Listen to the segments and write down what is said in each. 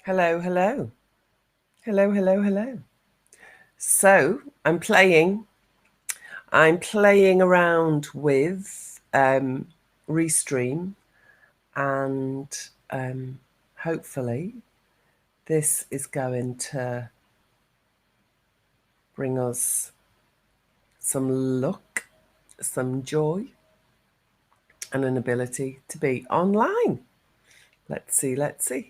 Hello, hello. Hello, hello, hello. So I'm playing around with Restream, and hopefully this is going to bring us some luck, some joy, and an ability to be online. Let's see, let's see.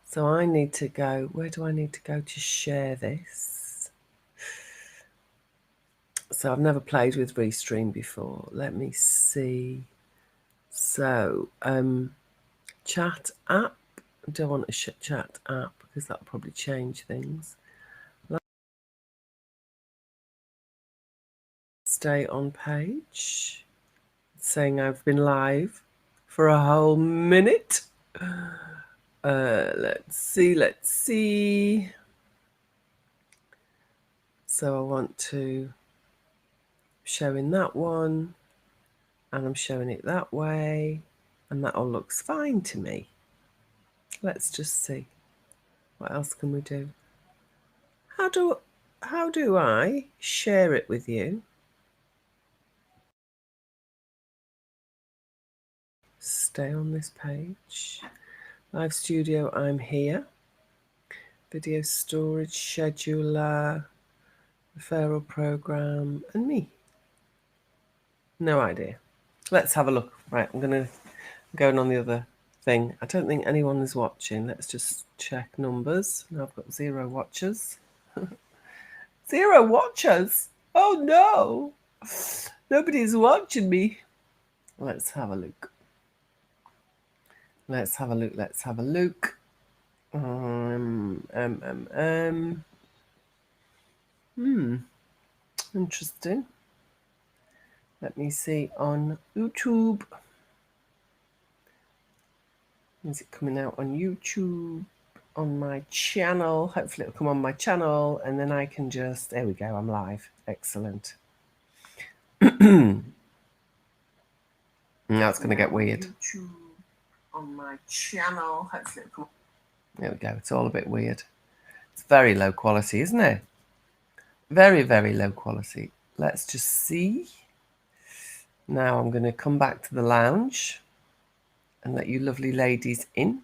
So I need to go, where do I need to go to share this? So I've never played with Restream before. Let me see. So, chat app. I don't want a chat app because that'll probably change things. Stay on page. It's saying I've been live for a whole minute. Let's see. So I want to show in that one, and I'm showing it that way, and that all looks fine to me. Let's just see. What else can we do? How do I share it with you? Stay on this page. Live studio, I'm here. Video storage, scheduler, referral program, and me. No idea. Let's have a look. Right, I'm going on the other thing. I don't think anyone is watching. Let's just check numbers. Now I've got 0 watchers. 0 watchers? Oh no! Nobody's watching me. Let's have a look. Let's have a look. Interesting. Let me see on YouTube. Is it coming out on YouTube? On my channel? Hopefully it'll come on my channel, and then I can just, there we go, I'm live. Excellent. Now it's going to get weird. YouTube on my channel. Hopefully it'll come. There we go. It's all a bit weird. It's very low quality, isn't it? Very, very low quality. Let's just see. Now I'm going to come back to the lounge and let you lovely ladies in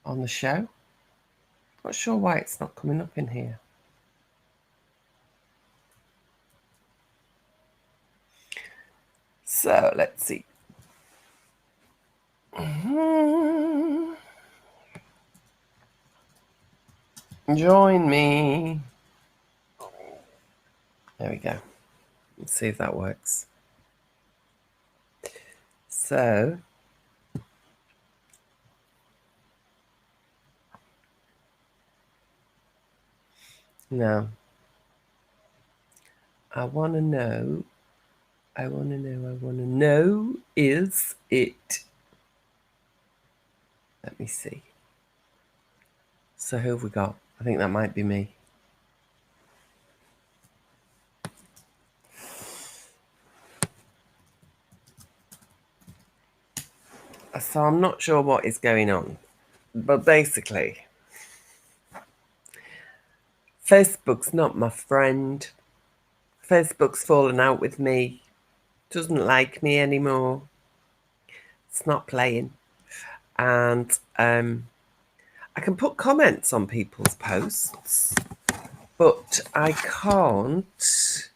on the show. Not sure why it's not coming up in here. So let's see. Join me. There we go. Let's see if that works. So now I want to know, is it? Let me see. So who have we got? I think that might be me. So I'm not sure what is going on, but basically, Facebook's not my friend. Facebook's fallen out with me, doesn't like me anymore. It's not playing. And I can put comments on people's posts, but I can't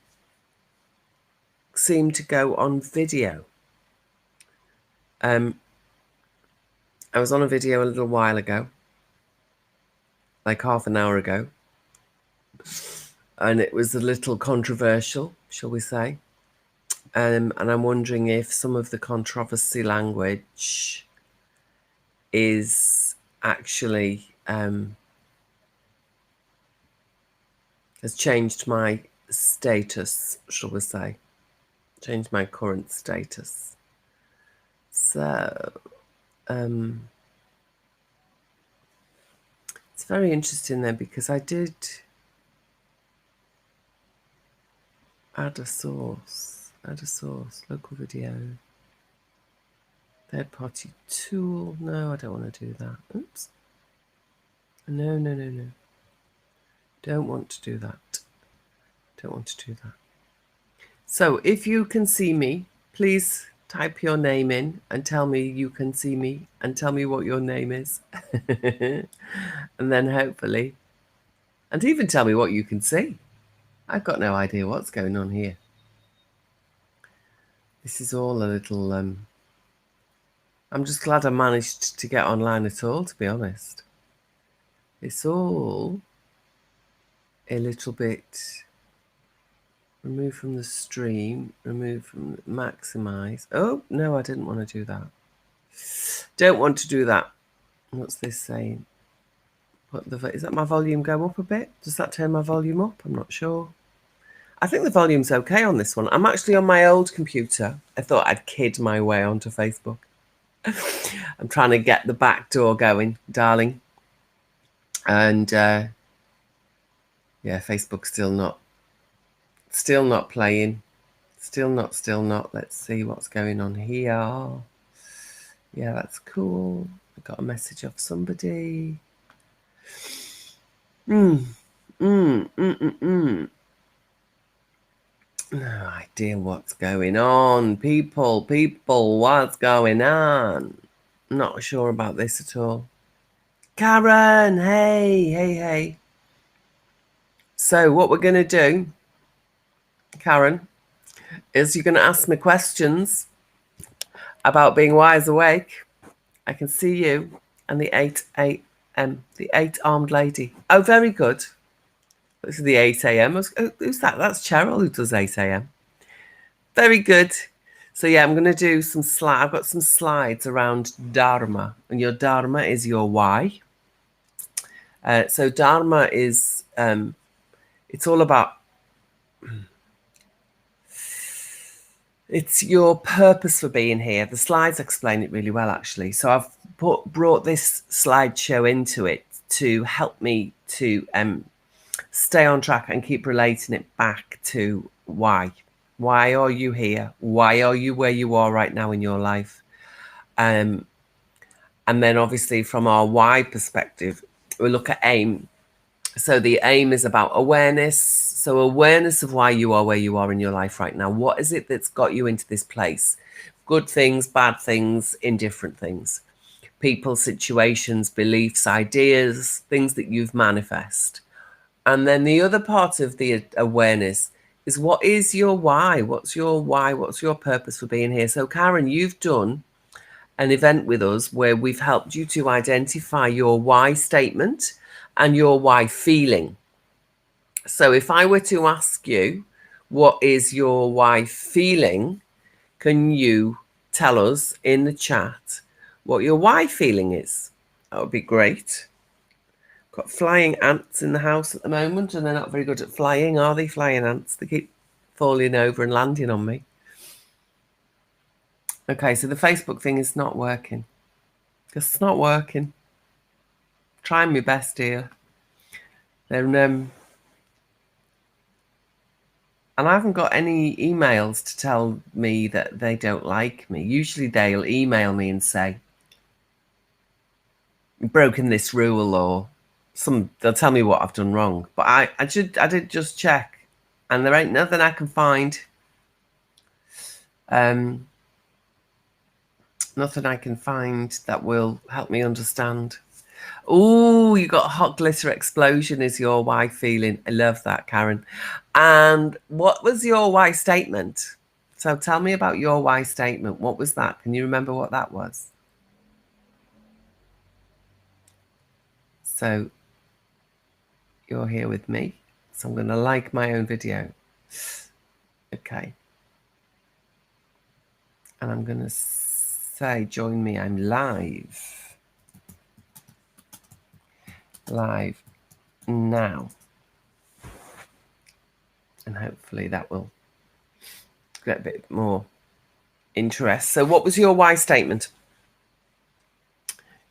seem to go on video. I was on a video a little while ago, like half an hour ago, and it was a little controversial, shall we say. And I'm wondering if some of the controversy language is actually has changed my status, shall we say, changed my current status. So it's very interesting there, because I did add a source, local video, third party tool. No, I don't want to do that. Oops. No, no, no, no. Don't want to do that. Don't want to do that. So if you can see me, please type your name in and tell me you can see me and tell me what your name is. And then hopefully, and even tell me what you can see. I've got no idea what's going on here. This is all a little, I'm just glad I managed to get online at all, to be honest. It's all a little bit remove from the stream, remove from maximize. Oh, no, I didn't want to do that. Don't want to do that. What's this saying? Is that my volume go up a bit? Does that turn my volume up? I'm not sure. I think the volume's okay on this one. I'm actually on my old computer. I thought I'd kid my way onto Facebook. I'm trying to get the back door going, darling. And yeah, Facebook's still not playing. Still not. Let's see what's going on here. Yeah, that's cool. I got a message off somebody. No idea what's going on. People, what's going on? Not sure about this at all. Karen, hey. So what we're going to do, Karen, is you're going to ask me questions about being wise awake. I can see you and the 8 a.m., the 8-armed lady. Oh, very good. This is the 8 a.m. Who's that? That's Cheryl who does 8 a.m. Very good. So yeah, I'm going to do some slides. I've got some slides around Dharma, and your Dharma is your why. So Dharma is, it's all about, it's your purpose for being here. The slides explain it really well, actually. So I've brought this slideshow into it to help me to stay on track and keep relating it back to why. Why are you here? Why are you where you are right now in your life? And then obviously from our why perspective, we look at aim. So the aim is about awareness. So awareness of why you are where you are in your life right now. What is it that's got you into this place? Good things, bad things, indifferent things. People, situations, beliefs, ideas, things that you've manifest. And then the other part of the awareness is what is your why? What's your why? What's your purpose for being here? So Karen, you've done an event with us where we've helped you to identify your why statement and your why feeling. So if I were to ask you, what is your why feeling? Can you tell us in the chat what your why feeling is? That would be great. Got flying ants in the house at the moment, and they're not very good at flying, are they, flying ants? They keep falling over and landing on me. Okay, so the Facebook thing is not working. It's not working. Trying my best here. And I haven't got any emails to tell me that they don't like me. Usually they'll email me and say, broken this rule, or they'll tell me what I've done wrong. But I did just check, and there ain't nothing I can find. Nothing I can find that will help me understand. Oh, you got hot glitter explosion is your why feeling. I love that, Karen. And what was your why statement? So tell me about your why statement. What was that? Can you remember what that was? So you're here with me. So I'm going to like my own video. Okay. And I'm going to say, join me. I'm live. Live now. And hopefully that will get a bit more interest. So what was your why statement?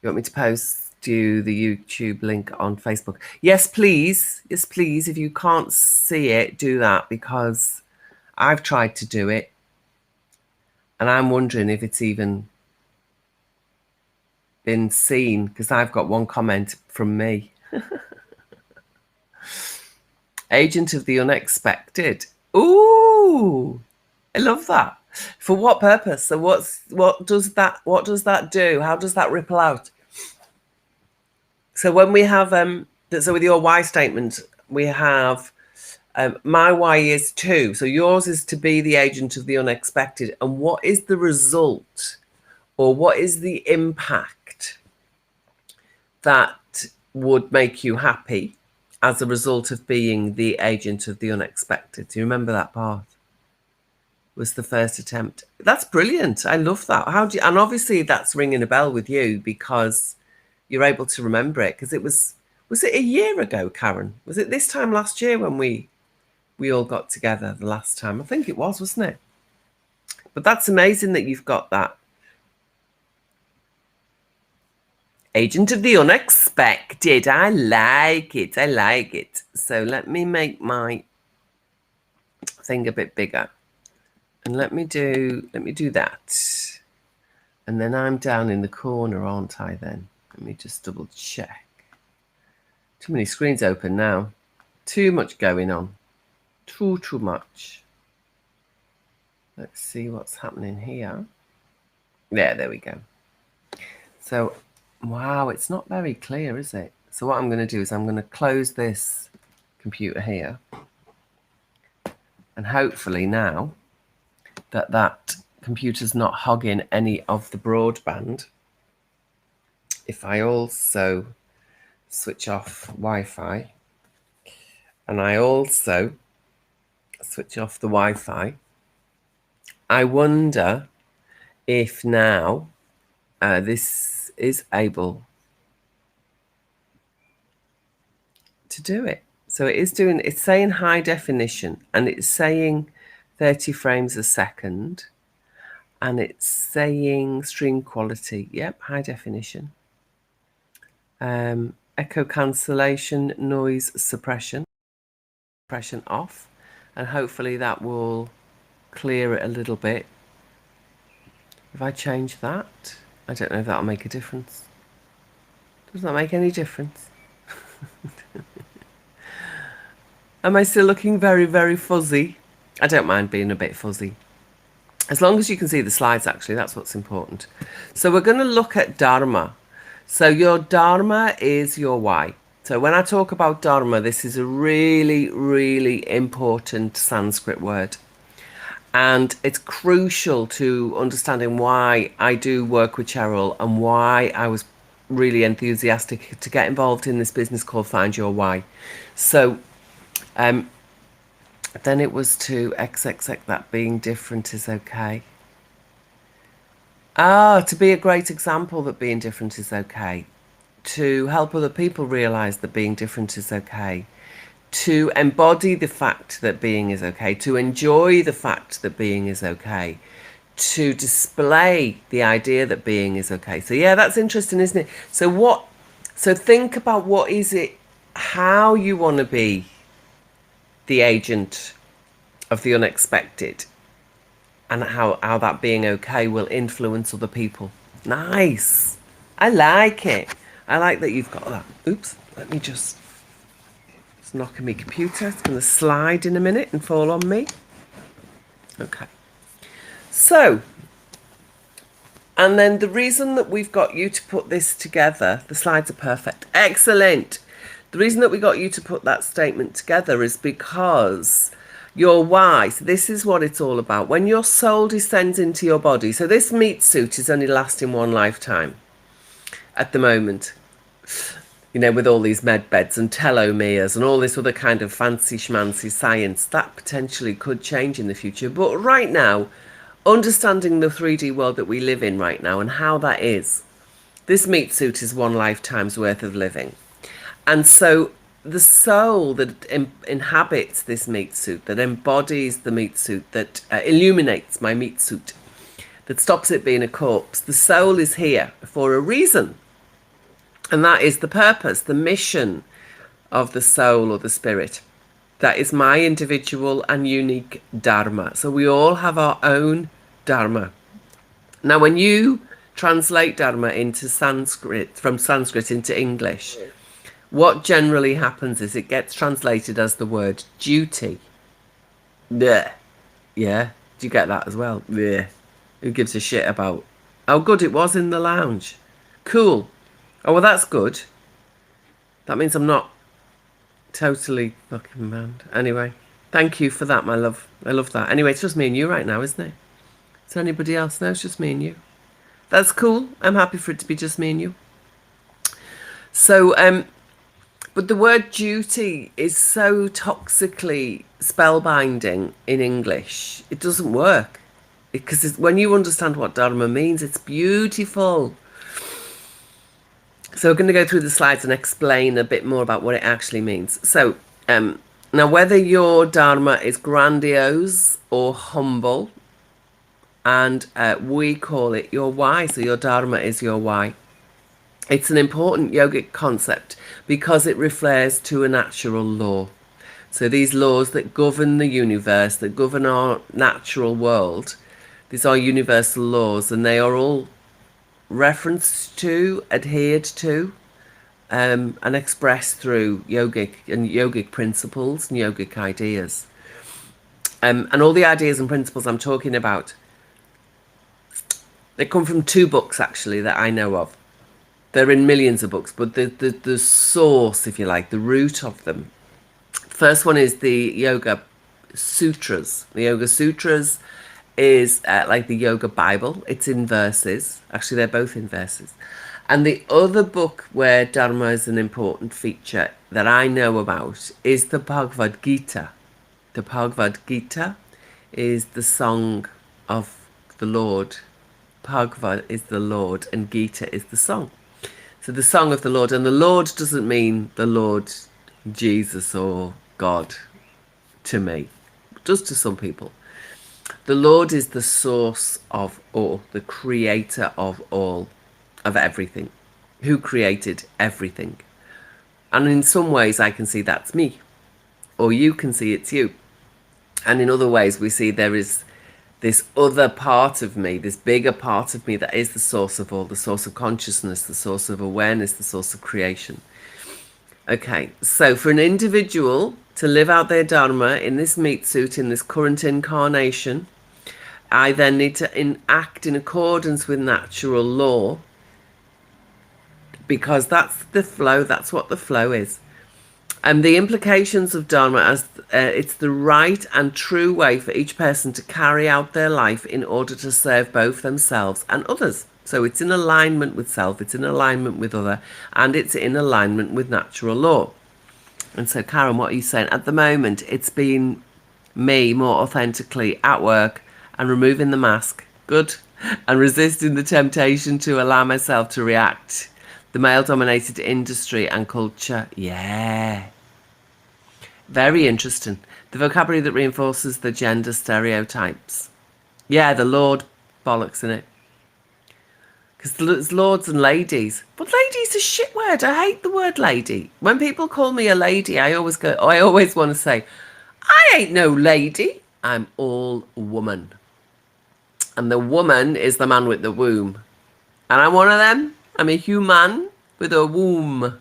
You want me to post you the YouTube link on Facebook? Yes, please. Yes, please. If you can't see it, do that, because I've tried to do it. And I'm wondering if it's even been seen, because I've got one comment from me. Agent of the unexpected. Ooh, I love that. For what purpose? So what does that do? How does that ripple out? So when we have so with your why statement, we have my why is to. So yours is to be the agent of the unexpected. And what is the result, or what is the impact that would make you happy as a result of being the agent of the unexpected? Do you remember that part? Was the first attempt. That's brilliant. I love that. How do you, and obviously that's ringing a bell with you because you're able to remember it, because it was it a year ago, Karen? Was it this time last year when we all got together the last time? I think it was, wasn't it? But that's amazing that you've got that. Agent of the unexpected. I like it. I like it. So let me make my thing a bit bigger. And let me do that. And then I'm down in the corner, aren't I then? Let me just double check. Too many screens open now. Too much going on. Too much. Let's see what's happening here. Yeah, there we go. So, wow, it's not very clear, is it? So what I'm going to do is I'm going to close this computer here. And hopefully now that computer's not hogging any of the broadband, if I also switch off Wi-Fi and I also switch off the Wi-Fi, I wonder if now this is able to do it. So it's saying high definition, and it's saying 30 frames a second, and it's saying stream quality. Yep, high definition. Echo cancellation, noise suppression off, and hopefully that will clear it a little bit. If I change that, I don't know if that'll make a difference. Does that make any difference? Am I still looking very, very fuzzy? I don't mind being a bit fuzzy. As long as you can see the slides, actually, that's what's important. So we're going to look at Dharma. So your Dharma is your why. So when I talk about Dharma, this is a really, really important Sanskrit word. And it's crucial to understanding why I do work with Cheryl and why I was really enthusiastic to get involved in this business called Find Your Why. So then it was to XXX that being different is okay. To be a great example that being different is okay. To help other people realize that being different is okay. To embody the fact that being is okay. To enjoy the fact that being is okay. To display the idea that being is okay. So yeah, that's interesting, isn't it? So think about what is it, how you want to be the agent of the unexpected, and how that being okay will influence other people. Nice. I like it. I like that you've got that. Oops, let me just... It's knocking me computer. It's going to slide in a minute and fall on me. Okay. So, and then the reason that we've got you to put this together, the slides are perfect. Excellent. The reason that we got you to put that statement together is because your why. So this is what it's all about. When your soul descends into your body. So this meat suit is only lasting one lifetime at the moment. You know, with all these med beds and telomeres and all this other kind of fancy schmancy science, that potentially could change in the future. But right now, understanding the 3D world that we live in right now and how that is, this meat suit is one lifetime's worth of living. And so the soul that inhabits this meat suit, that embodies the meat suit, that illuminates my meat suit, that stops it being a corpse, the soul is here for a reason. And that is the purpose, the mission of the soul or the spirit. That is my individual and unique Dharma. So we all have our own Dharma. Now, when you translate Dharma into Sanskrit, from Sanskrit into English, what generally happens is it gets translated as the word duty. Blech. Yeah, do you get that as well? Yeah. Who gives a shit about how good it was in the lounge? Cool. Oh, well, that's good. That means I'm not totally fucking mad. Anyway, thank you for that, my love. I love that. Anyway, it's just me and you right now, isn't it? Is there anybody else? No, it's just me and you. That's cool. I'm happy for it to be just me and you. So, but the word duty is so toxically spellbinding in English. It doesn't work. Because when you understand what Dharma means, it's beautiful. So we're going to go through the slides and explain a bit more about what it actually means. So now whether your Dharma is grandiose or humble, and we call it your why, so your Dharma is your why. It's an important yogic concept because it refers to a natural law. So these laws that govern the universe, that govern our natural world, these are universal laws, and they are all referenced to, adhered to, and expressed through yogic principles and yogic ideas. And all the ideas and principles I'm talking about, they come from 2 books actually that I know of. They're in millions of books, but the source, if you like, the root of them. First one is the Yoga Sutras. The Yoga Sutras is like the Yoga Bible. It's in verses. Actually, they're both in verses. And the other book where Dharma is an important feature that I know about is the Bhagavad Gita. The Bhagavad Gita is the song of the Lord. Bhagavad is the Lord and Gita is the song. So the song of the Lord, and the Lord doesn't mean the Lord Jesus or God to me. It does to some people. The Lord is the source of all, the creator of all, of everything, who created everything. And in some ways I can see that's me, or you can see it's you. And in other ways we see there is this other part of me, this bigger part of me that is the source of all, the source of consciousness, the source of awareness, the source of creation. Okay, so for an individual to live out their Dharma in this meat suit, in this current incarnation, I then need to act in accordance with natural law, because that's the flow, that's what the flow is. And the implications of Dharma as it's the right and true way for each person to carry out their life in order to serve both themselves and others. So it's in alignment with self, it's in alignment with other, and it's in alignment with natural law. And so, Karen, what are you saying? At the moment, it's been me more authentically at work and removing the mask, good, and resisting the temptation to allow myself to react. The male-dominated industry and culture, yeah. Very interesting. The vocabulary that reinforces the gender stereotypes. Yeah, the Lord bollocks in it. Because there's lords and ladies. But lady's a shit word. I hate the word lady. When people call me a lady, I always want to say, I ain't no lady. I'm all woman. And the woman is the man with the womb. And I'm one of them. I'm a human with a womb.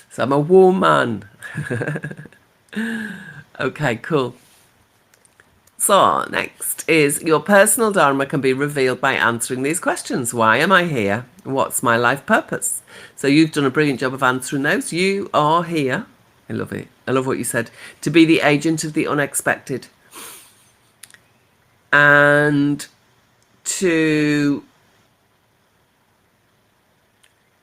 So I'm a woman. Okay, cool. So next is your personal Dharma can be revealed by answering these questions. Why am I here? What's my life purpose? So you've done a brilliant job of answering those. You are here. I love it. I love what you said. To be the agent of the unexpected. And to...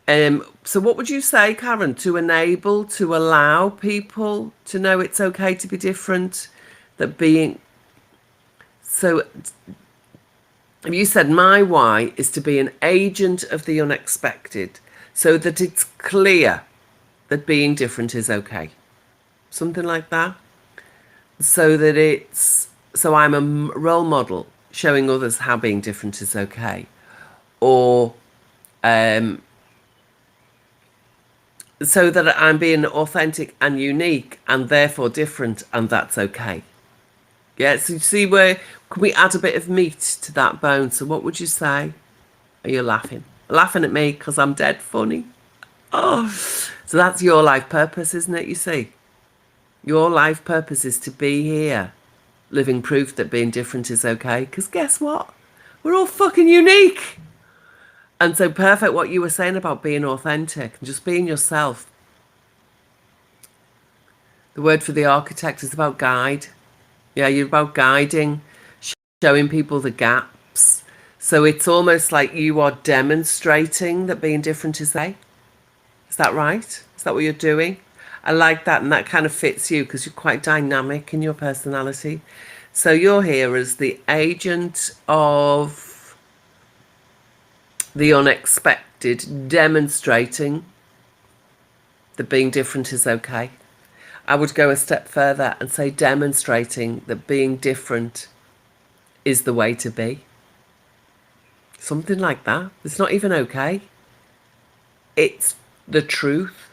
so what would you say, Karen? To enable, to allow people to know it's okay to be different, that being... So you said my why is to be an agent of the unexpected, so that it's clear that being different is okay. Something like that. So that so I'm a role model showing others how being different is okay. Or so that I'm being authentic and unique and therefore different, and that's okay. Yeah, so you see where can we add a bit of meat to that bone? So what would you say? Are you laughing? Laughing at me because I'm dead funny? Oh, So that's your life purpose, isn't it? You see, your life purpose is to be here, living proof that being different is okay. Because guess what? We're all fucking unique. And so perfect what you were saying about being authentic and just being yourself. The word for the architect is about guide. Yeah, you're about guiding, showing people the gaps. So it's almost like you are demonstrating that being different is okay. Is that right? Is that what you're doing? I like that, and that kind of fits you because you're quite dynamic in your personality. So you're here as the agent of the unexpected, demonstrating that being different is okay. I would go a step further and say demonstrating that being different is the way to be. Something like that. It's not even okay. It's the truth.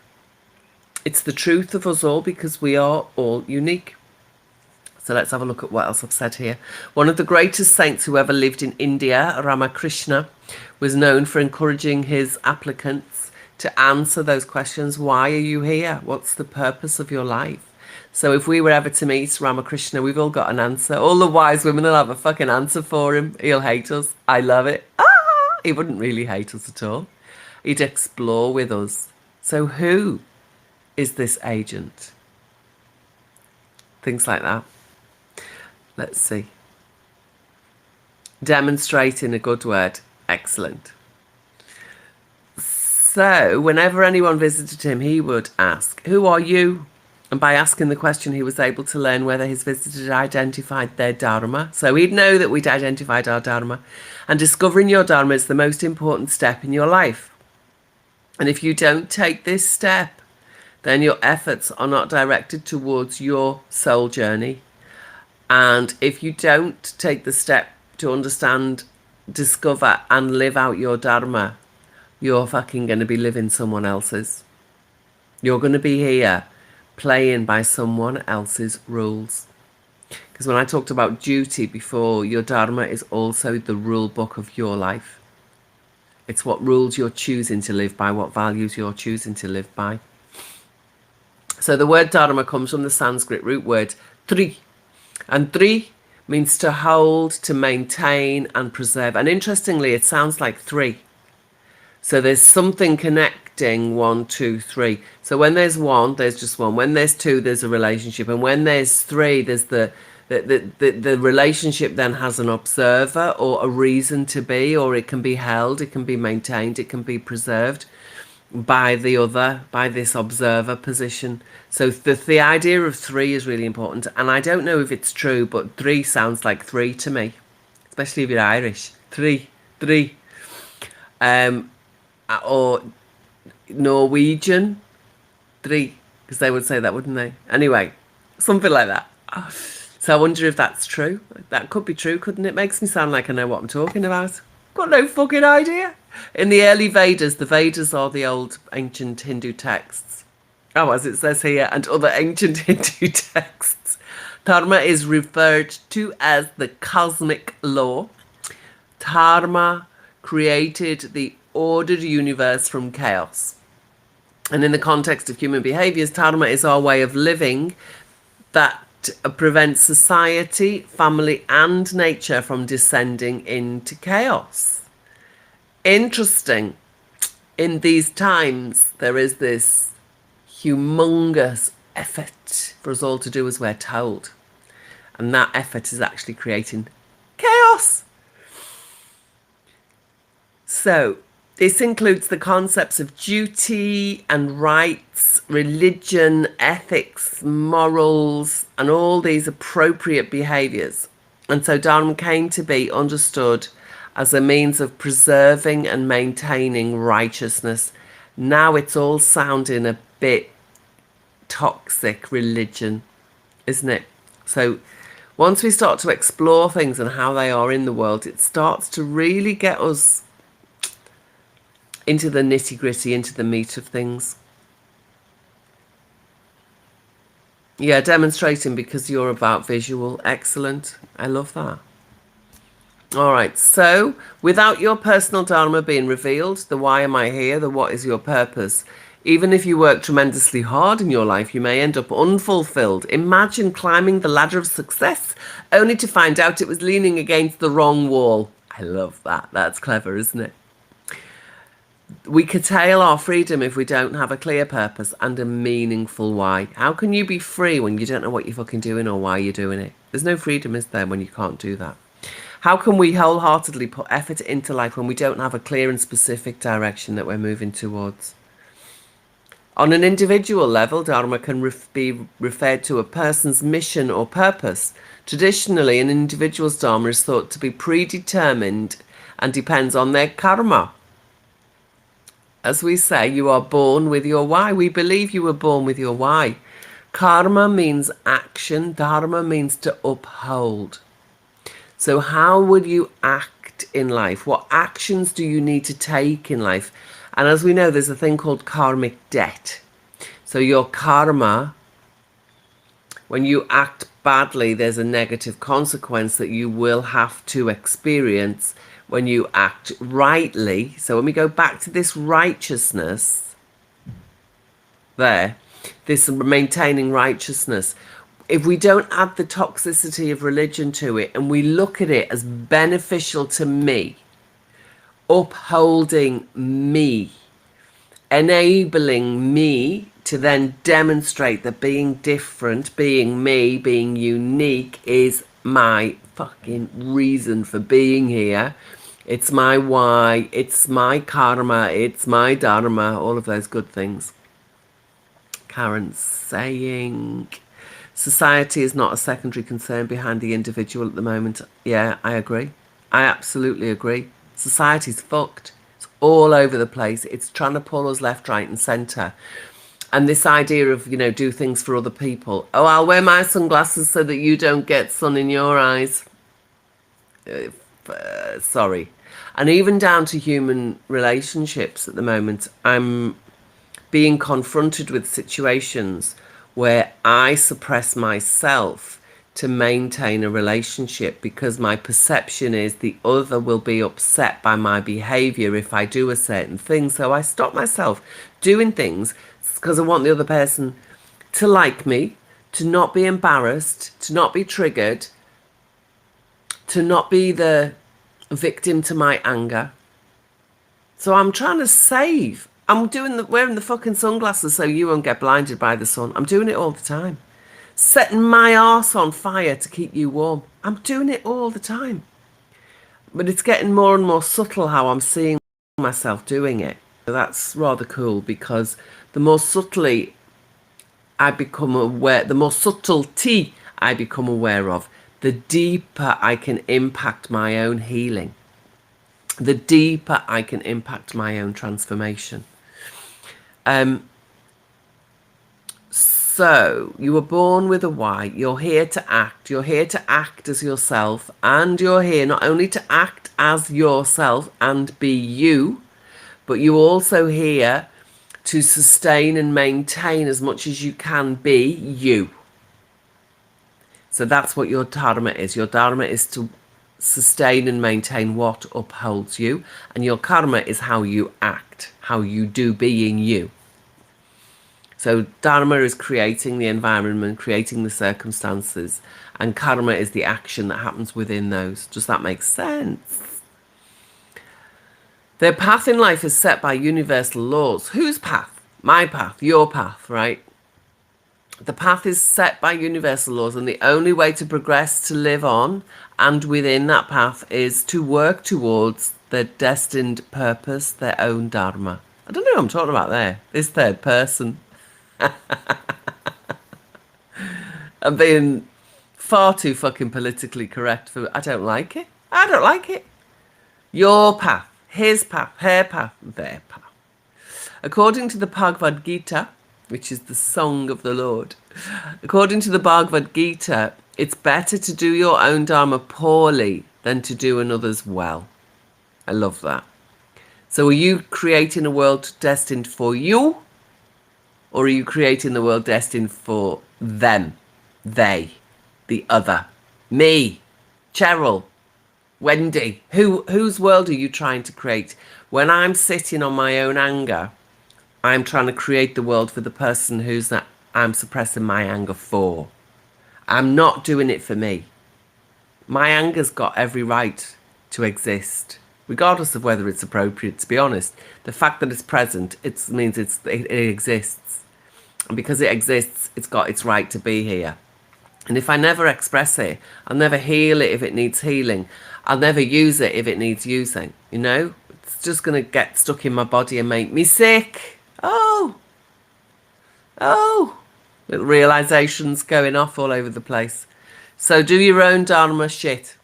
It's the truth of us all because we are all unique. So let's have a look at what else I've said here. One of the greatest saints who ever lived in India, Ramakrishna, was known for encouraging his applicants to answer those questions. Why are you here? What's the purpose of your life? So if we were ever to meet Ramakrishna, we've all got an answer. All the wise women will have a fucking answer for him. He'll hate us. I love it. He wouldn't really hate us at all. He'd explore with us. So who is this agent? Things like that. Let's see. Demonstrating, a good word. Excellent. So whenever anyone visited him, he would ask, who are you? And by asking the question, he was able to learn whether his visitor had identified their Dharma. So he'd know that we'd identified our Dharma. And discovering your Dharma is the most important step in your life. And if you don't take this step, then your efforts are not directed towards your soul journey. And if you don't take the step to understand, discover, and live out your Dharma, you're fucking going to be living someone else's. You're going to be here playing by someone else's rules. Because when I talked about duty before, your Dharma is also the rule book of your life. It's what rules you're choosing to live by, what values you're choosing to live by. So the word Dharma comes from the Sanskrit root word tri. And tri means to hold, to maintain and preserve. And interestingly, it sounds like three. So there's something connecting 1, 2, 3. So when there's one, there's just one. When there's two, there's a relationship. And when there's three, there's the relationship then has an observer or a reason to be, or it can be held, it can be maintained, it can be preserved by the other, by this observer position. So the idea of three is really important. And I don't know if it's true, but three sounds like three to me, especially if you're Irish. Three. Or Norwegian, three, because they would say that, wouldn't they? Anyway, something like that. So I wonder if that's true. That could be true, couldn't it? Makes me sound like I know what I'm talking about. Got no fucking idea. In the early Vedas, the Vedas are the old ancient Hindu texts. Oh, as it says here, and other ancient Hindu texts. Dharma is referred to as the cosmic law. Dharma created the ordered universe from chaos. And in the context of human behaviors, Dharma is our way of living that prevents society, family, and nature from descending into chaos. Interesting. In these times, there is this humongous effort for us all to do as we're told. And that effort is actually creating chaos. So, this includes the concepts of duty and rights, religion, ethics, morals, and all these appropriate behaviours. And so Dharma came to be understood as a means of preserving and maintaining righteousness. Now it's all sounding a bit toxic religion, isn't it? So once we start to explore things and how they are in the world, it starts to really get us into the nitty-gritty, into the meat of things. Yeah, demonstrating because you're about visual. Excellent. I love that. All right, so without your personal Dharma being revealed, the why am I here, the what is your purpose, Even if you work tremendously hard in your life, you may end up unfulfilled. Imagine climbing the ladder of success only to find out it was leaning against the wrong wall. I love that. That's clever, isn't it? We curtail our freedom if we don't have a clear purpose and a meaningful why. How can you be free when you don't know what you're fucking doing or why you're doing it? There's no freedom, is there, when you can't do that? How can we wholeheartedly put effort into life when we don't have a clear and specific direction that we're moving towards? On an individual level, Dharma can be referred to a person's mission or purpose. Traditionally, an individual's Dharma is thought to be predetermined and depends on their karma. As we say, you are born with your why. We believe you were born with your why. Karma means action. Dharma means to uphold. So how would you act in life? What actions do you need to take in life? And as we know, there's a thing called karmic debt. So your karma, when you act badly, there's a negative consequence that you will have to experience when you act rightly. So when we go back to this righteousness there, this maintaining righteousness, if we don't add the toxicity of religion to it and we look at it as beneficial to me, upholding me, enabling me to then demonstrate that being different, being me, being unique is my fucking reason for being here. It's my why, it's my karma, it's my dharma, all of those good things. Karen's saying, society is not a secondary concern behind the individual at the moment. Yeah, I agree. I absolutely agree. Society's fucked. It's all over the place. It's trying to pull us left, right and centre. And this idea of, you know, do things for other people. Oh, I'll wear my sunglasses so that you don't get sun in your eyes. Sorry. And even down to human relationships at the moment, I'm being confronted with situations where I suppress myself to maintain a relationship because my perception is the other will be upset by my behavior if I do a certain thing. So I stop myself doing things because I want the other person to like me, to not be embarrassed, to not be triggered, to not be the victim to my anger. So I'm trying to save. I'm wearing the fucking sunglasses so you won't get blinded by the sun. I'm doing it all the time. Setting my arse on fire to keep you warm. I'm doing it all the time. But it's getting more and more subtle how I'm seeing myself doing it. So that's rather cool because the more subtly I become aware, the more subtlety I become aware of, the deeper I can impact my own healing. The deeper I can impact my own transformation. So you were born with a why. You're here to act. You're here to act as yourself. And you're here not only to act as yourself and be you, but you're also here to sustain and maintain as much as you can be you. So that's what your dharma is. Your dharma is to sustain and maintain what upholds you. And your karma is how you act, how you do being you. So dharma is creating the environment, creating the circumstances. And karma is the action that happens within those. Does that make sense? Their path in life is set by universal laws. Whose path? My path, your path, right? The path is set by universal laws, and the only way to progress, to live on, and within that path is to work towards their destined purpose, their own dharma. I don't know what I'm talking about there. This third person. I'm being far too fucking politically correct for. I don't like it. I don't like it. Your path, his path, her path, their path. According to the Bhagavad Gita, which is the song of the Lord, according to the Bhagavad Gita, it's better to do your own dharma poorly than to do another's well. I love that. So are you creating a world destined for you? Or are you creating the world destined for them, they, the other, me, Cheryl, Wendy? Whose world are you trying to create? When I'm sitting on my own anger, I'm trying to create the world for the person who's that I'm suppressing my anger for. I'm not doing it for me. My anger's got every right to exist, regardless of whether it's appropriate, to be honest. The fact that it's present, it means it exists. And because it exists, it's got its right to be here. And if I never express it, I'll never heal it if it needs healing. I'll never use it if it needs using, you know? It's just going to get stuck in my body and make me sick. Oh, little realizations going off all over the place. So do your own Dharma shit.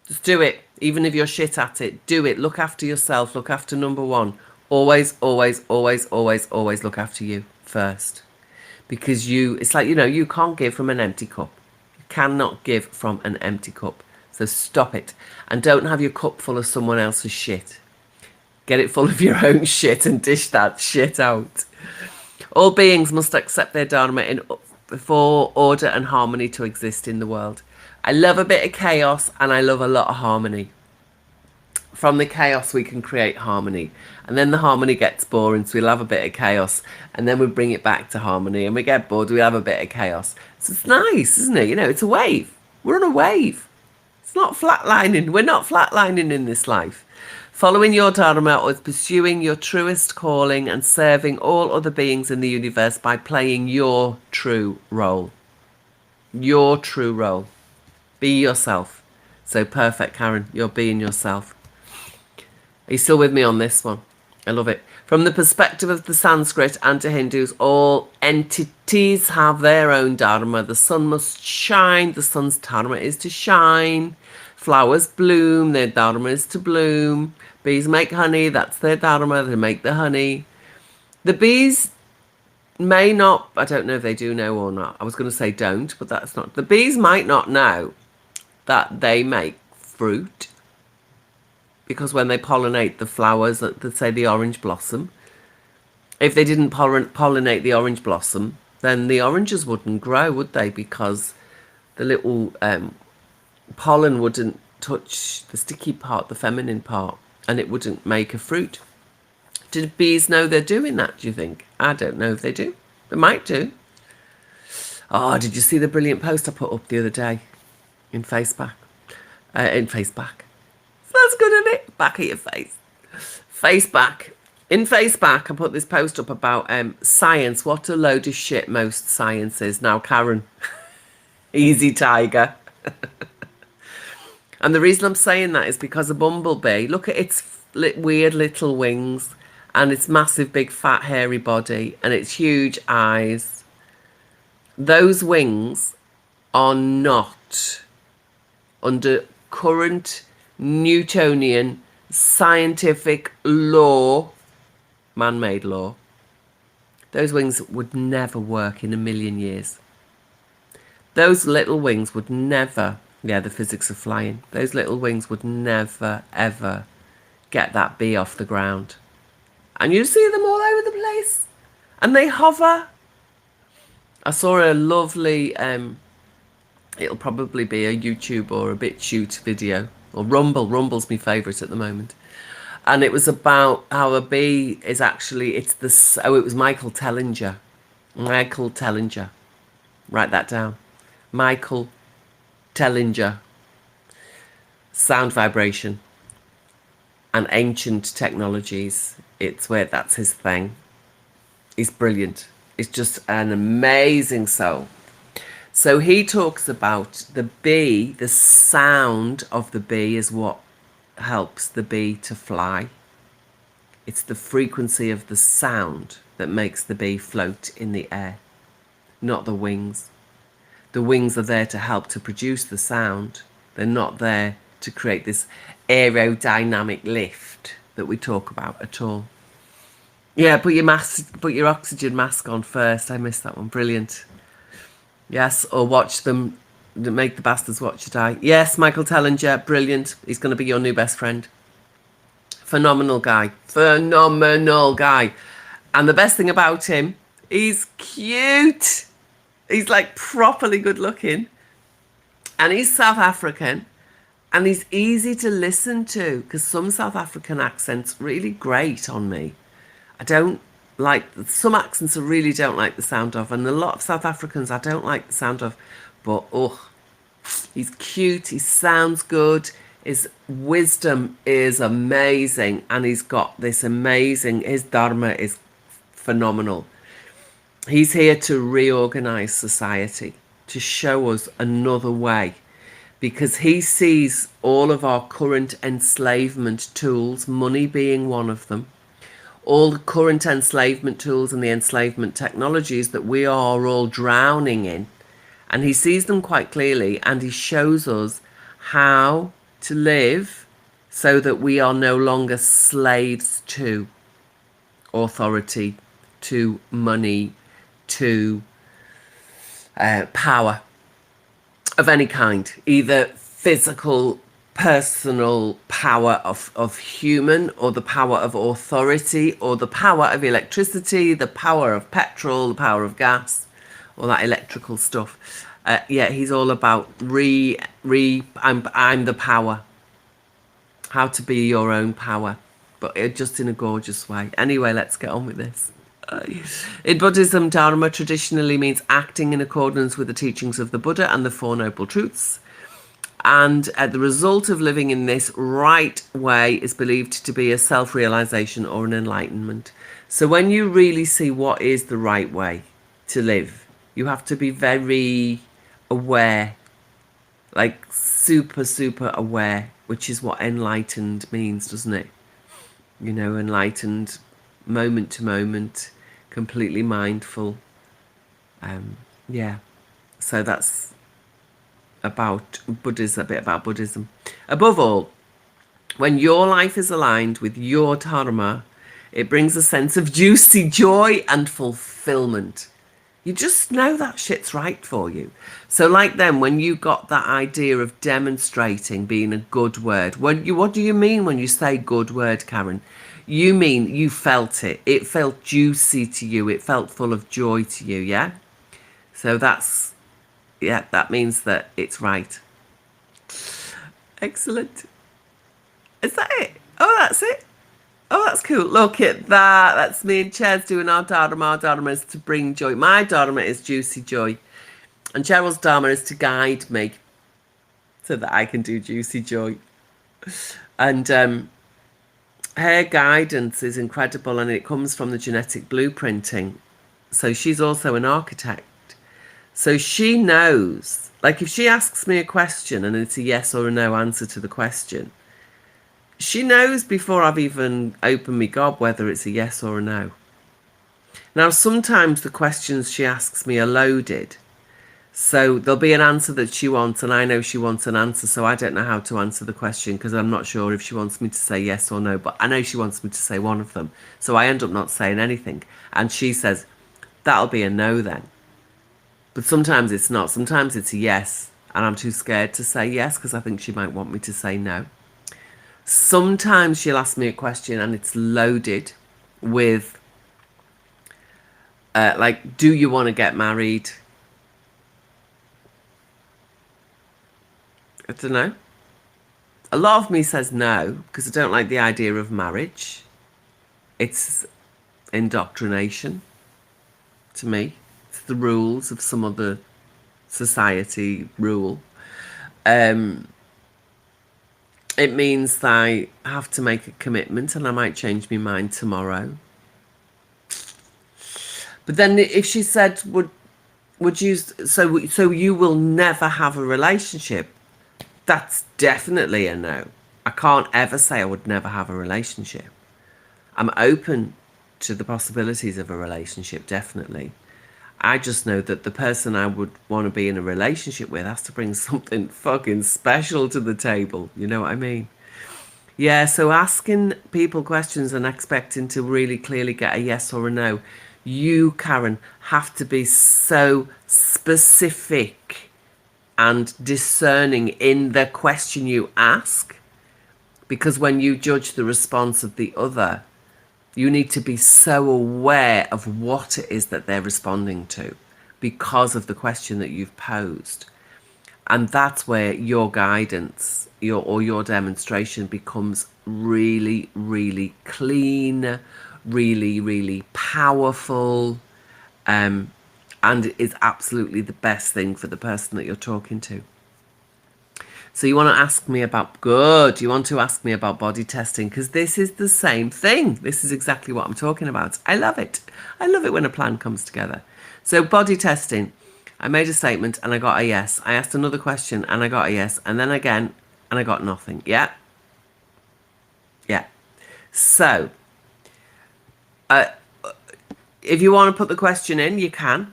Just do it. Even if you're shit at it, do it. Look after yourself. Look after number one. Always, always, always, always, always look after you first. Because it's like, you can't give from an empty cup. You cannot give from an empty cup. So stop it. And don't have your cup full of someone else's shit. Get it full of your own shit and dish that shit out. All beings must accept their Dharma for order and harmony to exist in the world. I love a bit of chaos and I love a lot of harmony. From the chaos we can create harmony. And then the harmony gets boring, so we'll have a bit of chaos. And then we bring it back to harmony. And we get bored, we'll have a bit of chaos. So it's nice, isn't it? It's a wave. We're on a wave. It's not flatlining. We're not flatlining in this life. Following your Dharma is pursuing your truest calling and serving all other beings in the universe by playing your true role. Your true role. Be yourself. So perfect, Karen. You're being yourself. Are you still with me on this one? I love it. From the perspective of the Sanskrit and to Hindus, all entities have their own Dharma. The sun must shine. The sun's Dharma is to shine. Flowers bloom. Their Dharma is to bloom. Bees make honey. That's their Dharma. They make the honey. The bees may not, I don't know if they do know or not. I was going to say don't, but that's not. The bees might not know that they make fruit. Because when they pollinate the flowers, let's say the orange blossom, if they didn't pollinate the orange blossom, then the oranges wouldn't grow, would they? Because the little pollen wouldn't touch the sticky part, the feminine part, and it wouldn't make a fruit. Do bees know they're doing that, do you think? I don't know if they do. They might do. Oh, did you see the brilliant post I put up the other day in Facebook? That's good, isn't it? Back of your face. In Facebook, I put this post up about science. What a load of shit most science is. Now, Karen, easy tiger. And the reason I'm saying that is because a bumblebee, look at its weird little wings and its massive, big, fat, hairy body and its huge eyes. Those wings are not under current Newtonian scientific law, man-made law. Those wings would never work in a million years. Those little wings would never, the physics of flying, those little wings would never, ever get that bee off the ground. And you see them all over the place. And they hover. I saw a lovely, it'll probably be a YouTube or a BitChute video. Or Rumble. Rumble's my favourite at the moment. And it was about how a bee is actually, it was Michael Tellinger. Michael Tellinger. Write that down. Michael Tellinger. Sound vibration. And ancient technologies. That's his thing. He's brilliant. He's just an amazing soul. So he talks about the bee, the sound of the bee is what helps the bee to fly. It's the frequency of the sound that makes the bee float in the air, not the wings. The wings are there to help to produce the sound. They're not there to create this aerodynamic lift that we talk about at all. Yeah, put your oxygen mask on first. I missed that one. Brilliant. Yes, or watch them, make the bastards watch you die. Yes, Michael Tellinger, brilliant. He's going to be your new best friend. Phenomenal guy. Phenomenal guy. And the best thing about him, he's cute. He's like properly good looking. And he's South African. And he's easy to listen to because some South African accents really grate on me. I don't like, some accents I really don't like the sound of, and a lot of South Africans I don't like the sound of, but oh, he's cute, he sounds good, his wisdom is amazing, and he's got this amazing, his Dharma is phenomenal. He's here to reorganize society, to show us another way, because he sees all of our current enslavement tools, money being one of them, all the current enslavement tools and the enslavement technologies that we are all drowning in. And he sees them quite clearly, and he shows us how to live so that we are no longer slaves to authority, to money, to power of any kind, either physical, personal power of human, or the power of authority, or the power of electricity, the power of petrol, the power of gas, all that electrical stuff. Yeah, he's all about I'm the power. How to be your own power, but just in a gorgeous way. Anyway, let's get on with this. In Buddhism, Dharma traditionally means acting in accordance with the teachings of the Buddha and the Four Noble Truths. And the result of living in this right way is believed to be a self-realization or an enlightenment. So when you really see what is the right way to live, you have to be very aware, like super, super aware, which is what enlightened means, doesn't it? You know, enlightened, moment to moment, completely mindful. Yeah, so that's about Buddhism, a bit about Buddhism. Above all, when your life is aligned with your Dharma, it brings a sense of juicy joy and fulfillment. You just know that shit's right for you. So like then, when you got that idea of demonstrating being a good word, what do you mean when you say good word, Karen? You mean you felt it. It felt juicy to you. It felt full of joy to you, yeah? So that's, yeah, that means that it's right. Excellent. Is that it? Oh, that's it. Oh, that's cool. Look at that. That's me and Cher's doing our Dharma. Our Dharma is to bring joy. My Dharma is juicy joy. And Cheryl's Dharma is to guide me so that I can do juicy joy. And her guidance is incredible, and it comes from the genetic blueprinting. So she's also an architect. So she knows, like if she asks me a question and it's a yes or a no answer to the question, she knows before I've even opened my gob whether it's a yes or a no. Now, sometimes the questions she asks me are loaded. So there'll be an answer that she wants, and I know she wants an answer, so I don't know how to answer the question because I'm not sure if she wants me to say yes or no, but I know she wants me to say one of them. So I end up not saying anything. And she says, that'll be a no then. But sometimes it's not. Sometimes it's a yes, and I'm too scared to say yes because I think she might want me to say no. Sometimes she'll ask me a question and it's loaded with, like, do you want to get married? I don't know. A lot of me says no because I don't like the idea of marriage. It's indoctrination to me. It's the rules of some other society rule. It means that I have to make a commitment and I might change my mind tomorrow. But then if she said, would you, so you will never have a relationship, that's definitely a no. I can't ever say I would never have a relationship. I'm open to the possibilities of a relationship, definitely. I just know that the person I would want to be in a relationship with has to bring something fucking special to the table. You know what I mean? Yeah, so asking people questions and expecting to really clearly get a yes or a no. You, Karen, have to be so specific and discerning in the question you ask. Because when you judge the response of the other, you need to be so aware of what it is that they're responding to because of the question that you've posed. And that's where your guidance your demonstration becomes really, really clean, really, really powerful, and is absolutely the best thing for the person that you're talking to. So you want to ask me about, you want to ask me about body testing, because this is the same thing. This is exactly what I'm talking about. I love it. I love it when a plan comes together. So body testing, I made a statement and I got a yes. I asked another question and I got a yes. And then again, and I got nothing. Yeah. Yeah. So, if you want to put the question in, you can,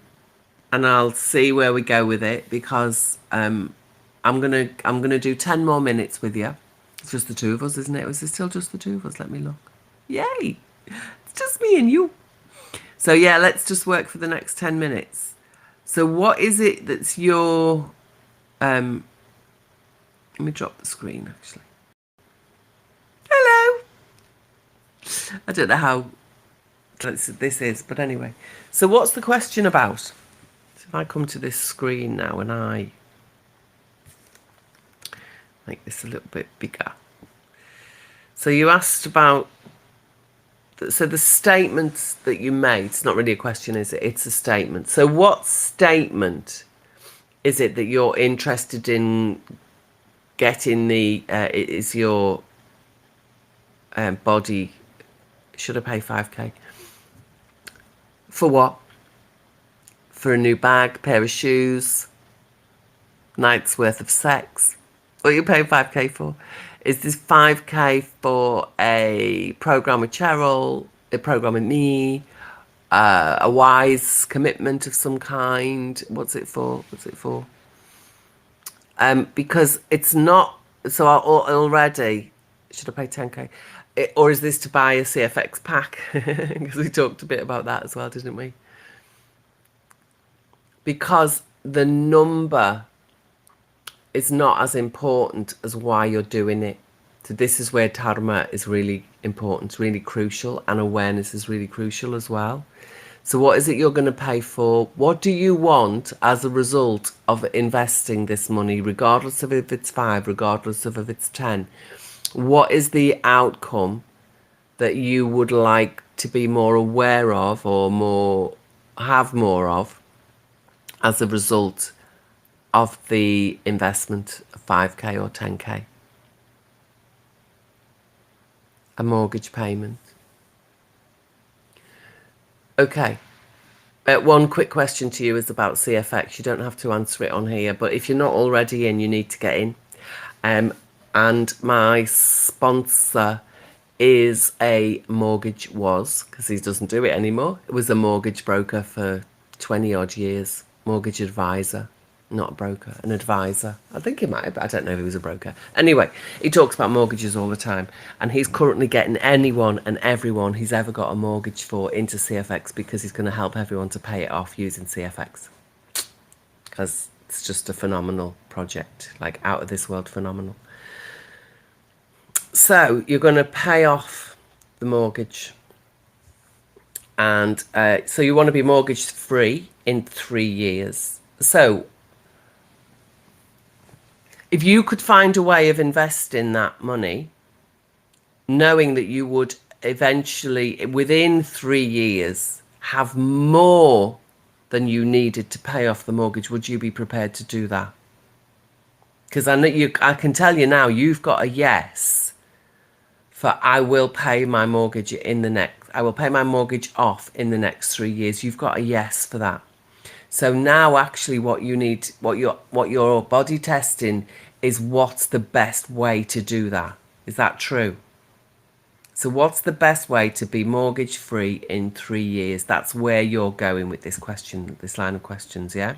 and I'll see where we go with it, because I'm gonna do 10 more minutes with you. It's just the two of us, isn't it? Is it still just the two of us? Let me look. Yay! It's just me and you. So yeah, let's just work for the next 10 minutes. So what is it that's your let me drop the screen actually. Hello. I don't know how this is, but anyway. So what's the question about? So if I come to this screen now and I make this a little bit bigger. So you asked about, so the statement that you made, it's not really a question, is it? It's a statement. So what statement is it that you're interested in getting the, is your body, should I pay 5k? For what? For a new bag, pair of shoes, night's worth of sex? What are you paying 5k for? Is this 5k for a program with Cheryl, a program with me, a wise commitment of some kind? What's it for? What's it for? Because it's not, so already, should I pay 10k? Or is this to buy a CFX pack? Because we talked a bit about that as well, didn't we? Because the number is not as important as why you're doing it. So this is where Dharma is really important, really crucial, and awareness is really crucial as well. So what is it you're going to pay for? What do you want as a result of investing this money, regardless of if it's 5, regardless of if it's 10? What is the outcome that you would like to be more aware of, or have more of, as a result of the investment of 5k or 10k? A mortgage payment. Okay. One quick question to you is about CFX. You don't have to answer it on here, but if you're not already in, you need to get in. And my sponsor is because he doesn't do it anymore. It was a mortgage broker for 20 odd years. Mortgage advisor, not a broker, an advisor. I think he might have, I don't know if he was a broker. Anyway, he talks about mortgages all the time, and he's currently getting anyone and everyone he's ever got a mortgage for into CFX, because he's going to help everyone to pay it off using CFX, because it's just a phenomenal project, like out of this world phenomenal. So you're going to pay off the mortgage, and so you want to be mortgage free in 3 years. So if you could find a way of investing that money, knowing that you would eventually, within 3 years, have more than you needed to pay off the mortgage, would you be prepared to do that? Because I can tell you now, you've got a yes for I will pay my mortgage I will pay my mortgage off in the next 3 years. You've got a yes for that. So now actually what you need, what your body testing is, what's the best way to do that? Is that true? So what's the best way to be mortgage free in 3 years? That's where you're going with this question, this line of questions, yeah?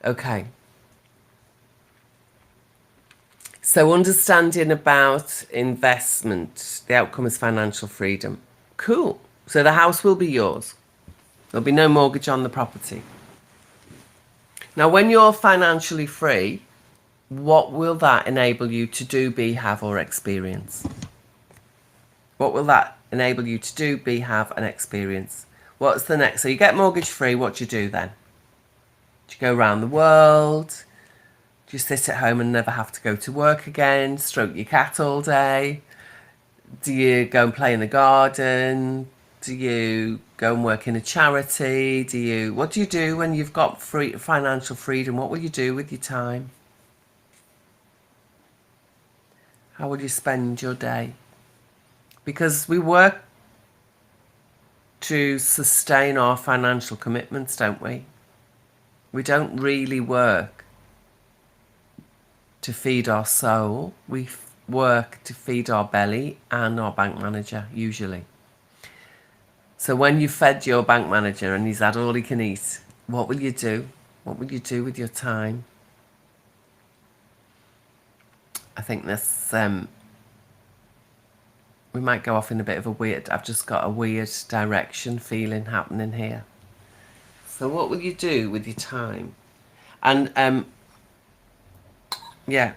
Okay. So understanding about investment, the outcome is financial freedom. Cool. So the house will be yours. There'll be no mortgage on the property. Now, when you're financially free, what will that enable you to do, be, have, or experience? What will that enable you to do, be, have, and experience? What's the next? So you get mortgage free, what do you do then? Do you go around the world? Do you sit at home and never have to go to work again? Stroke your cat all day? Do you go and play in the garden? Do you go and work in a charity? What do you do when you've got financial freedom? What will you do with your time? How will you spend your day? Because we work to sustain our financial commitments, don't we? We don't really work to feed our soul. We work to feed our belly and our bank manager, usually. So when you fed your bank manager and he's had all he can eat, what will you do? What will you do with your time? I think this, we might go off in a bit of a weird, I've just got a weird direction feeling happening here. So what will you do with your time? And yeah,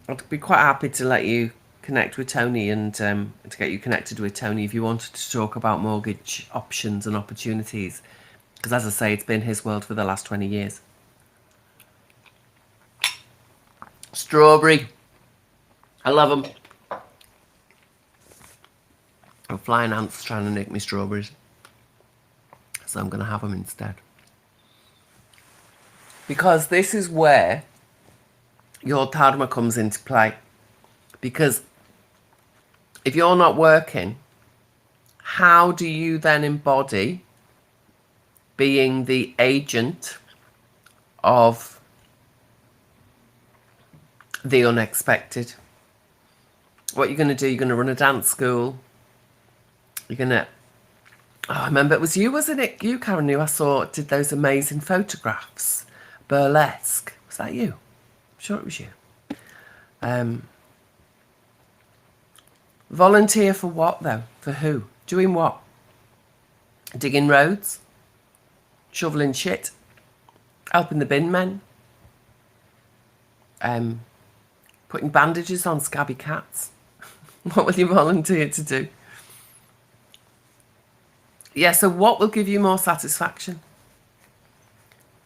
I'd be quite happy to let you connect with Tony and to get you connected with Tony if you wanted to talk about mortgage options and opportunities. Because as I say, it's been his world for the last 20 years. Strawberry. I love them. I'm flying ants trying to nick me strawberries. So I'm going to have them instead. Because this is where your Dharma comes into play. Because if you're not working, how do you then embody being the agent of the unexpected? What you're going to do, you're going to run a dance school. You're going to... Oh, I remember it was you, wasn't it? You, Karen, who I saw did those amazing photographs. Burlesque. Was that you? I'm sure it was you. Volunteer for what, though? For who? Doing what? Digging roads? Shoveling shit? Helping the bin men? Putting bandages on scabby cats? What will you volunteer to do? Yeah, so what will give you more satisfaction?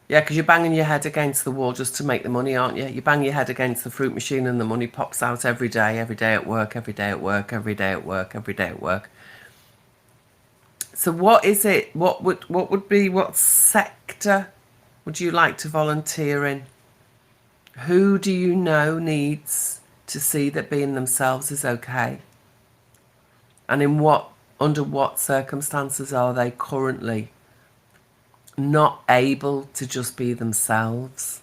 Yeah, because you're banging your head against the wall just to make the money, aren't you? You bang your head against the fruit machine and the money pops out every day at work, every day at work, every day at work, every day at work. So what is it? What sector would you like to volunteer in? Who do you know needs to see that being themselves is okay? And under what circumstances are they currently not able to just be themselves?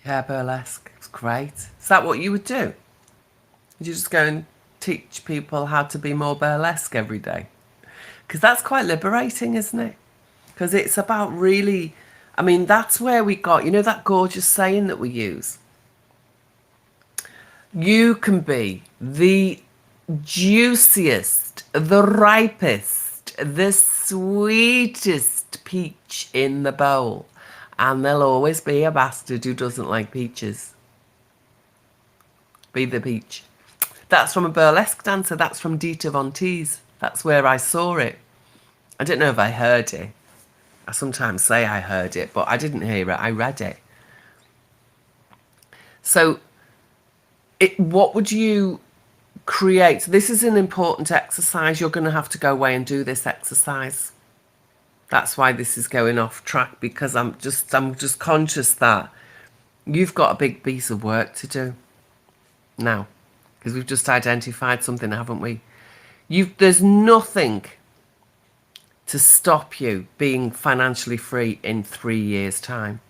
Yeah, burlesque. It's great. Is that what you would do? Would you just go and teach people how to be more burlesque every day? Because that's quite liberating, isn't it? Because it's about really... I mean, that's where we got... You know that gorgeous saying that we use? You can be the juiciest, the ripest, the sweetest peach in the bowl, and there'll always be a bastard who doesn't like peaches. Be the peach. That's from a burlesque dancer. That's from Dita Von Teese. That's where I saw it. I don't know if I heard it. I sometimes say I heard it, but I didn't hear it. I read it. So what would you create? This is an important exercise. You're going to have to go away and do this exercise. That's why this is going off track, because I'm just conscious that you've got a big piece of work to do now, because we've just identified something, haven't we? There's nothing to stop you being financially free in 3 years' time.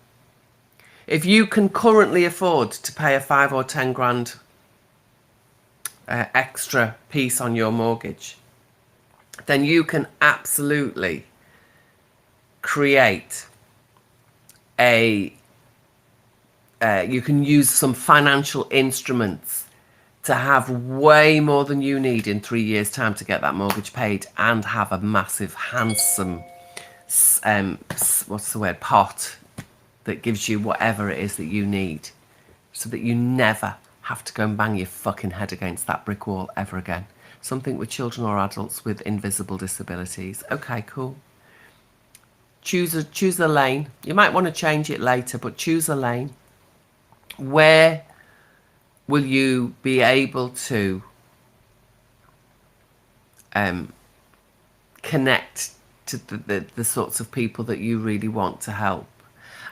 If you can currently afford to pay a 5 or 10 grand extra piece on your mortgage, then you can absolutely create you can use some financial instruments to have way more than you need in 3 years' time to get that mortgage paid, and have a massive, handsome, pot that gives you whatever it is that you need, so that you never have to go and bang your fucking head against that brick wall ever again. Something with children or adults with invisible disabilities. Okay, cool. Choose a lane. You might want to change it later, but choose a lane where will you be able to connect to the sorts of people that you really want to help?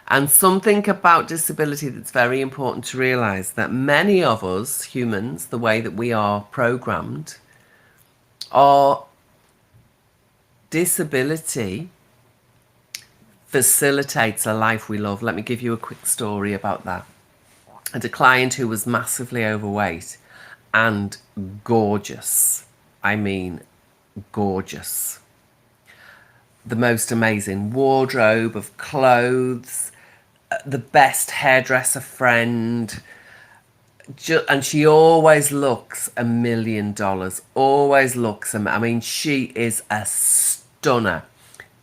And something about disability that's very important to realise, that many of us humans, the way that we are programmed, our disability facilitates a life we love. Let me give you a quick story about that. I had a client who was massively overweight and gorgeous. I mean, gorgeous. The most amazing wardrobe of clothes, the best hairdresser friend, and she always looks $1 million. Always looks. I mean, she is a stunner,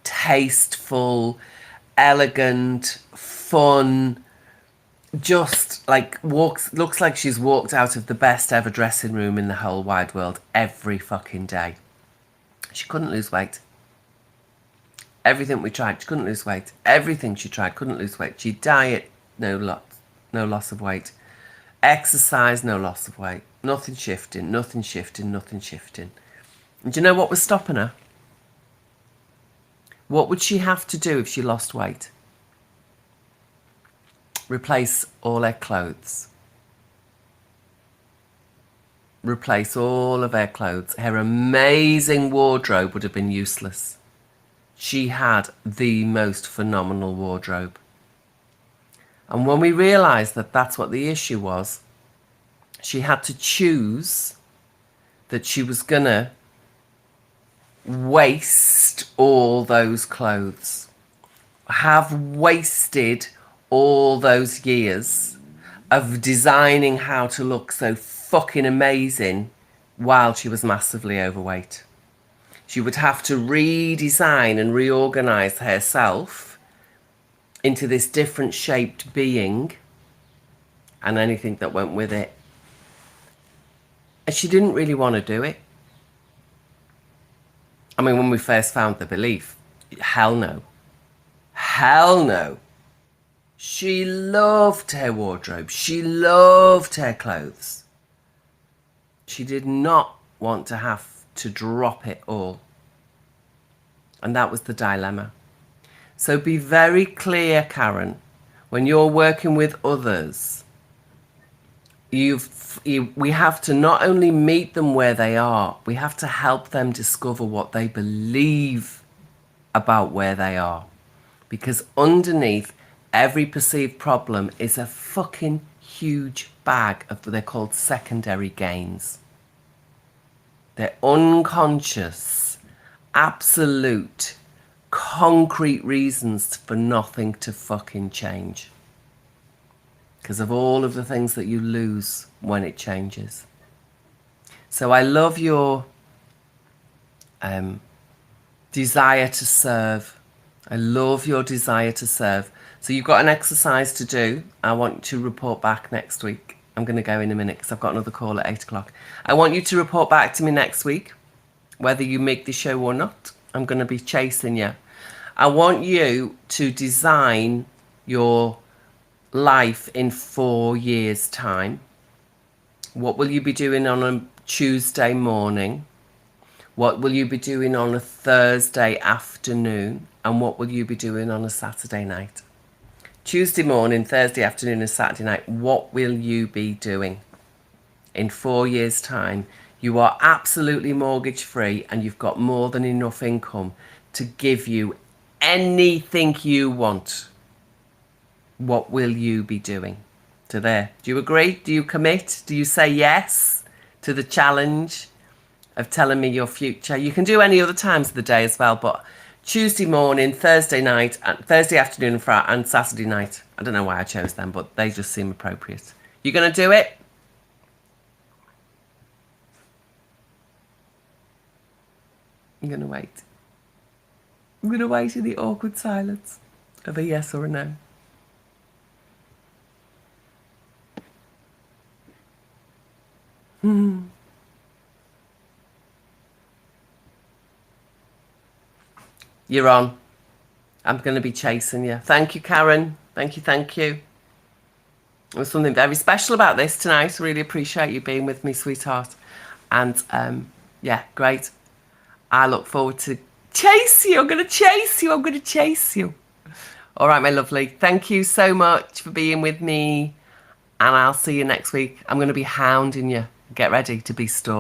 tasteful, elegant, fun. Just like looks like she's walked out of the best ever dressing room in the whole wide world every fucking day. She couldn't lose weight. Everything we tried, she couldn't lose weight. Everything she tried, couldn't lose weight. She diet, no loss of weight. Exercise, no loss of weight. Nothing shifting, nothing shifting, nothing shifting. And do you know what was stopping her? What would she have to do if she lost weight? Replace all her clothes. Replace all of her clothes. Her amazing wardrobe would have been useless. She had the most phenomenal wardrobe. And when we realised that that's what the issue was, she had to choose that she was going to waste all those clothes, have wasted all those years of designing how to look so fucking amazing while she was massively overweight. She would have to redesign and reorganize herself into this different shaped being and anything that went with it. And she didn't really want to do it. I mean, when we first found the belief, hell no. Hell no. She loved her wardrobe. She loved her clothes. She did not want to have to drop it all. And that was the dilemma. So be very clear, Karen, when you're working with others, we have to not only meet them where they are, we have to help them discover what they believe about where they are. Because underneath every perceived problem is a fucking huge bag of, they're called secondary gains. They're unconscious, absolute, concrete reasons for nothing to fucking change. Because of all of the things that you lose when it changes. So I love your desire to serve. I love your desire to serve. So you've got an exercise to do. I want you to report back next week. I'm going to go in a minute because I've got another call at 8 o'clock. I want you to report back to me next week, whether you make the show or not. I'm going to be chasing you. I want you to design your life in 4 years' time. What will you be doing on a Tuesday morning? What will you be doing on a Thursday afternoon? And what will you be doing on a Saturday night? Tuesday morning, Thursday afternoon and Saturday night, what will you be doing? In 4 years' time, you are absolutely mortgage free and you've got more than enough income to give you anything you want. What will you be doing? To there. Do you agree? Do you commit? Do you say yes to the challenge of telling me your future? You can do any other times of the day as well, but Tuesday morning, Thursday night, Thursday afternoon and Saturday night. I don't know why I chose them, but they just seem appropriate. You going to do it? I'm going to wait. I'm going to wait in the awkward silence of a yes or a no. You're on. I'm going to be chasing you. Thank you, Karen. Thank you, thank you. There's something very special about this tonight. I really appreciate you being with me, sweetheart. And yeah, great. I look forward to chase you. I'm going to chase you. I'm going to chase you. All right, my lovely. Thank you so much for being with me. And I'll see you next week. I'm going to be hounding you. Get ready to be stalked.